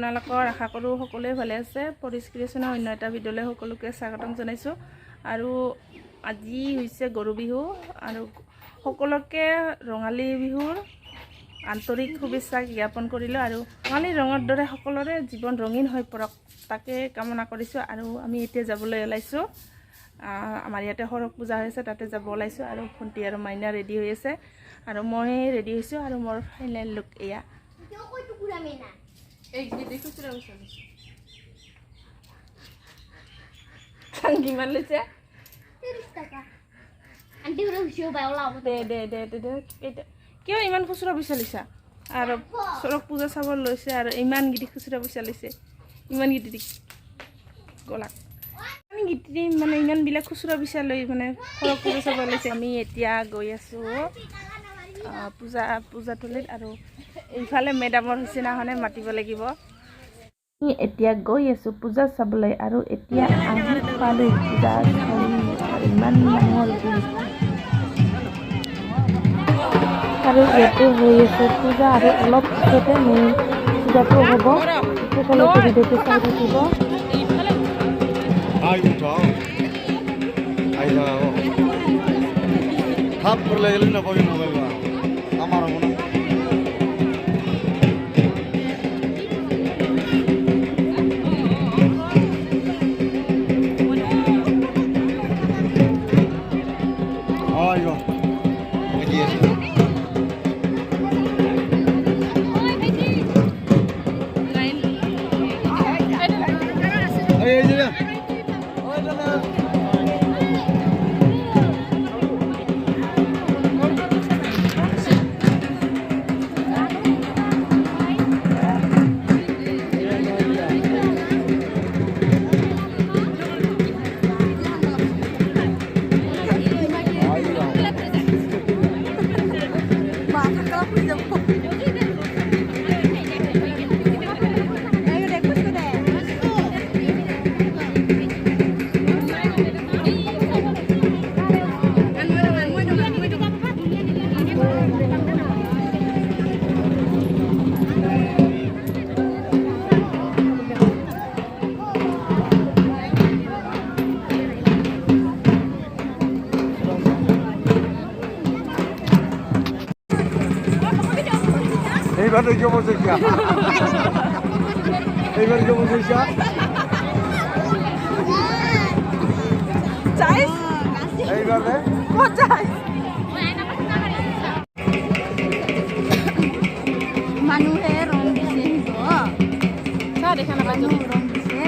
আপোনালোকৰ আশা কৰোঁ সকলোৱে ভালে আছে। পৰি স্ক্ৰিয়েশ্যনৰ অন্য এটা ভিডিঅ'লৈ সকলোকে স্বাগতম জনাইছোঁ। আৰু আজি হৈছে গৰু বিহু আৰু সকলোকে ৰঙালী বিহুৰ আন্তৰিক শুভেচ্ছা জ্ঞাপন কৰিলোঁ। আৰু ৰঙালী ৰঙৰ দৰে সকলোৰে জীৱন ৰঙীন হৈ পৰক তাকে কামনা কৰিছোঁ। আৰু আমি এতিয়া যাবলৈ ওলাইছোঁ। আমাৰ ইয়াতে চৰক পূজা হৈছে, তাতে যাব ওলাইছোঁ। আৰু ভণ্টি আৰু মাইনা ৰেডি হৈ আছে আৰু মই ৰেডি হৈছোঁ। আৰু মোৰ ফাইনেল লুক এয়া। কিমান লৈছে? কিয় ইমান খুচুৰা পইচা লৈছা? আৰু চৰক পূজা চাব লৈছে আৰু ইমান গিটি খুচুৰা পইচা লৈছে। ইমান গিটি গলাক গিটি মানে ইমানবিলাক খুচুৰা পইচা লৈ মানে চৰক পূজা চাব লৈছে। আমি এতিয়া গৈ আছোঁ পূজাতলীত। আৰু এইফালে মেডামৰ নিচিনাখনে মাতিব লাগিব। আমি এতিয়া গৈ আছোঁ পূজা চাবলৈ। আৰু এতিয়া আহি পালোঁ পূজা ইমান ডাঙৰ আৰু ইয়াতে হৈ আছে পূজা। আৰু অলপ পিছতে মেইন পূজাটো হ'ব। সকলোকে ভিডিঅ'টো চাই থাকিব। এইবারে কি বলছিস? এইবারে কি বলছিস? চাইস এইবারে কোথায় মানুহে ৰং দিছে চা দেখা নাপায় ৰং দিছে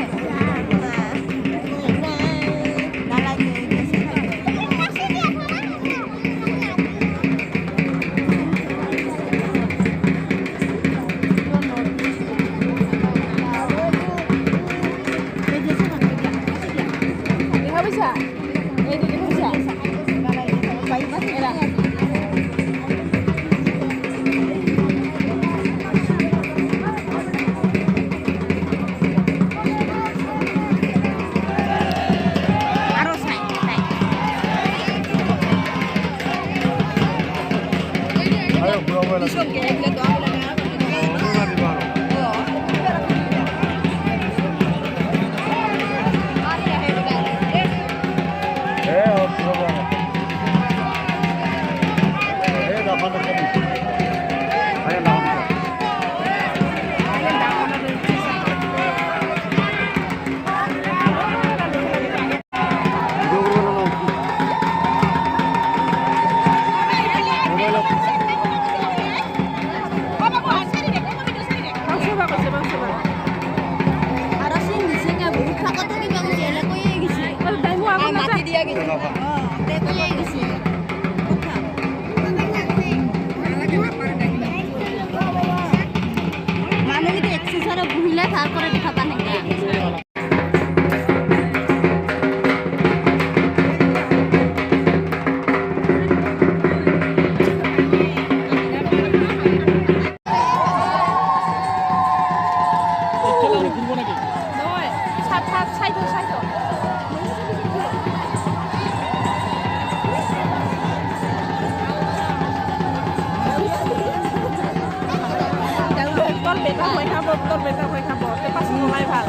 Con bé không phải khá bột, con bé không phải khá bột. বনাই ভাল